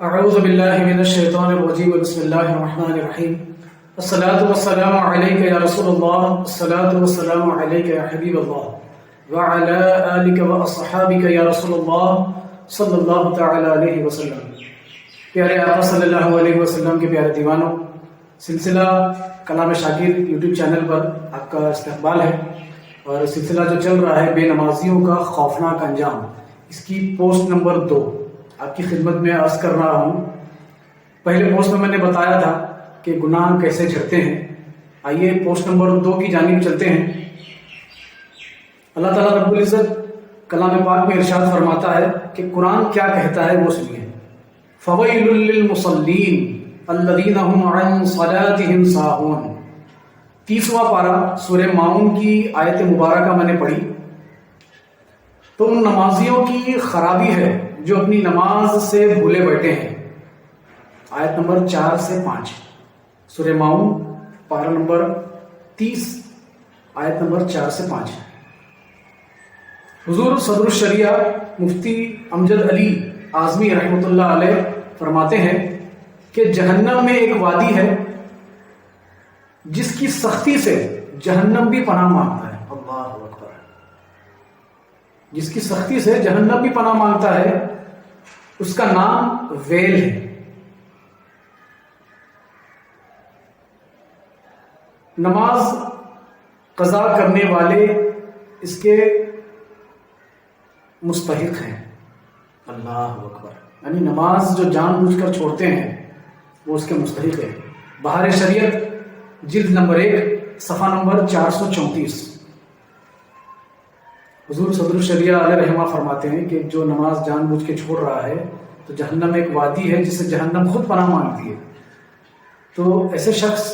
اعوذ باللہ من الشیطان الرجیم بسم اللہ الرحمن الرحیم الصلاة والسلام علیک یا رسول اللہ الصلاة والسلام علیک یا حبیب اللہ وعلی آلک واصحابک یا رسول اللہ صلی اللہ تعالی علیہ وسلم۔ پیارے آقا صلی اللہ علیہ وسلم کے پیارے دیوانوں، سلسلہ کلام شاکر یوٹیوب چینل پر آپ کا استقبال ہے، اور سلسلہ جو چل رہا ہے بے نمازیوں کا خوفناک انجام، اس کی پوسٹ نمبر 2 آپ کی خدمت میں عرض کر رہا ہوں۔ پہلے پوسٹ میں نے بتایا تھا کہ گناہ کیسے جھڑتے ہیں، آئیے پوسٹ نمبر 2 کی جانب چلتے ہیں۔ اللہ تعالیٰ رب العزت کلام پاک میں ارشاد فرماتا ہے کہ قرآن کیا کہتا ہے وہ سنیے۔ فویل للمصلین الذین هم عن صلاتهم ساہون، 30واں پارہ سورہ ماؤن کی آیت مبارکہ میں نے پڑھی، تو ان نمازیوں کی خرابی ہے جو اپنی نماز سے بھولے بیٹھے ہیں۔ آیت نمبر 4 سے 5 سورہ ماؤن پارہ نمبر 30 آیت نمبر 4 سے 5۔ حضور صدر الشریعہ مفتی امجد علی اعظمی رحمۃ اللہ علیہ فرماتے ہیں کہ جہنم میں ایک وادی ہے جس کی سختی سے جہنم بھی پناہ مانگتا ہے۔ اللہ اکبر! جس کی سختی سے جہنم بھی پناہ مانگتا ہے، اس کا نام ویل ہے۔ نماز قضا کرنے والے اس کے مستحق ہیں۔ اللہ اکبر! یعنی نماز جو جان بوجھ کر چھوڑتے ہیں وہ اس کے مستحق ہے۔ بہار شریعت جلد نمبر 1 صفحہ نمبر 434، حضور صدر الشریعہ علیہ رحمہ فرماتے ہیں کہ جو نماز جان بوجھ کے چھوڑ رہا ہے تو جہنم ایک وادی ہے جسے جہنم خود پناہ مانگتی ہے۔ تو ایسے شخص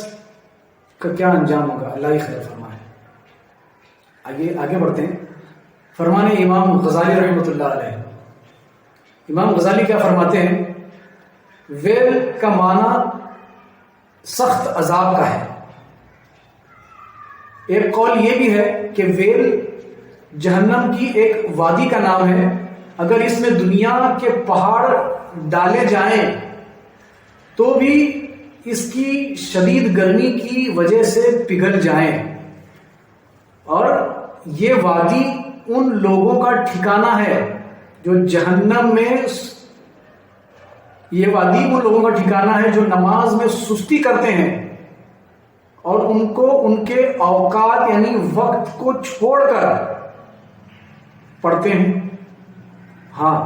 کا کیا انجام ہوگا، اللہ ہی خیر فرمائے۔ آگے آگے بڑھتے ہیں۔ فرمانے امام غزالی رحمۃ اللہ علیہ، امام غزالی کیا فرماتے ہیں؟ ویل کا معنی سخت عذاب کا ہے۔ ایک قول یہ بھی ہے کہ ویل جہنم کی ایک وادی کا نام ہے، اگر اس میں دنیا کے پہاڑ ڈالے جائیں تو بھی اس کی شدید گرمی کی وجہ سے پگھل جائیں، اور یہ وادی ان لوگوں کا ٹھکانہ ہے جو جہنم میں، یہ وادی ان لوگوں کا ٹھکانہ ہے جو نماز میں سستی کرتے ہیں اور ان کو ان کے اوقات یعنی وقت کو چھوڑ کر پڑھتے ہیں۔ ہاں،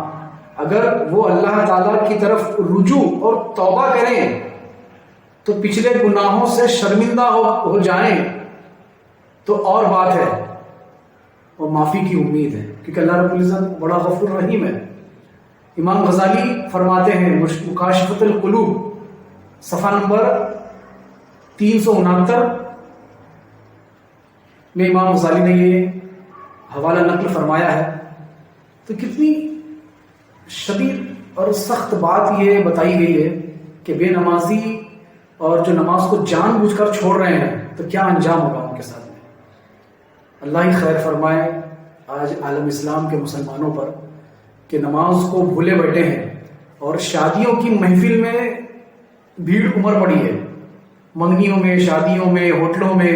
اگر وہ اللہ تعالیٰ کی طرف رجوع اور توبہ کریں تو پچھلے گناہوں سے شرمندہ ہو جائیں تو اور بات ہے، اور معافی کی امید ہے، کیونکہ اللہ رب العزت بڑا غفور رحیم ہے۔ امام غزالی فرماتے ہیں مکاشفۃ القلوب صفحہ نمبر 369 میں امام غزالی نے یہ حوالہ نقل فرمایا ہے۔ تو کتنی شدید اور سخت بات یہ بتائی گئی ہے کہ بے نمازی اور جو نماز کو جان بوجھ کر چھوڑ رہے ہیں تو کیا انجام ہوگا ان کے ساتھ میں۔ اللہ ہی خیر فرمائے آج عالم اسلام کے مسلمانوں پر کہ نماز کو بھولے بیٹھے ہیں، اور شادیوں کی محفل میں بھیڑ امر پڑی ہے، منگنیوں میں، شادیوں میں، ہوٹلوں میں۔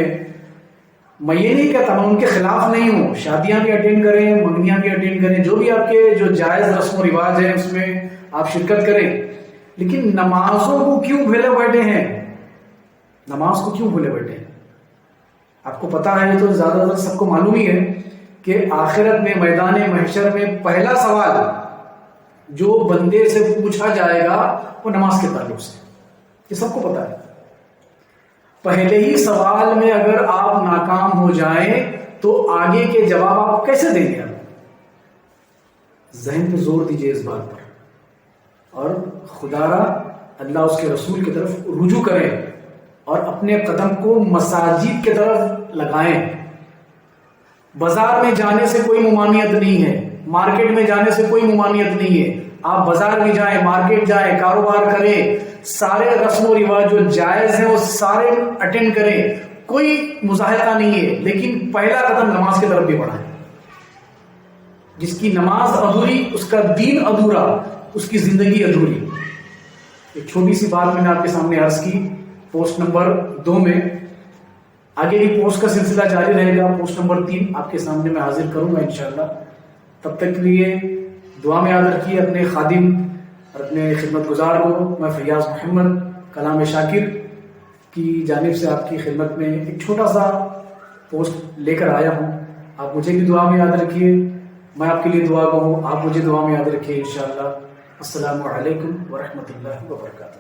میں یہ نہیں کہتا، میں ان کے خلاف نہیں ہوں، شادیاں بھی اٹینڈ کریں، منگنیاں بھی اٹینڈ کریں، جو بھی آپ کے جو جائز رسم و رواج ہیں اس میں آپ شرکت کریں، لیکن نمازوں کو کیوں بھولے بیٹھے ہیں؟ نماز کو کیوں بھولے بیٹھے ہیں؟ آپ کو پتا ہے، تو زیادہ تر سب کو معلوم ہی ہے کہ آخرت میں میدان محشر میں پہلا سوال جو بندے سے پوچھا جائے گا وہ نماز کے تعلق سے، یہ سب کو پتا ہے۔ پہلے ہی سوال میں اگر آپ ناکام ہو جائیں تو آگے کے جواب آپ کیسے دیں گے؟ ذہن پہ زور دیجئے اس بات پر، اور خدا را اللہ اس کے رسول کی طرف رجوع کریں اور اپنے قدم کو مساجد کی طرف لگائیں۔ بازار میں جانے سے کوئی ممانعت نہیں ہے، مارکیٹ میں جانے سے کوئی ممانعت نہیں ہے۔ آپ بازار میں جائیں، مارکیٹ جائیں، کاروبار کریں، سارے رسم و رواج جو جائز ہیں وہ سارے اٹینڈ کریں، کوئی مظاہرہ نہیں ہے، لیکن پہلا قدم نماز کی طرف بھی بڑھائیں۔ جس کی نماز ادھوری، اس کا دین ادھورا، اس کی زندگی ادھوری۔ ایک چھوٹی سی بات میں نے آپ کے سامنے عرض کی پوسٹ نمبر 2 میں. آگے کی پوسٹ کا سلسلہ جاری رہے گا. پوسٹ نمبر 3 آپ کے سامنے میں حاضر کروں گا انشاءاللہ. تب تک کے لیے دعا میں یاد رکھیے اپنے خادم اور اپنے خدمت گزار کو. میں فیاض محمد کلام شاکر کی جانب سے آپ کی خدمت میں ایک چھوٹا سا پوسٹ لے کر آیا ہوں. آپ مجھے بھی دعا میں یاد رکھیے, میں آپ کے لیے دعا گو ہوں, آپ مجھے دعا میں یاد رکھیے انشاءاللہ. السلام علیکم ورحمۃ اللہ وبرکاتہ.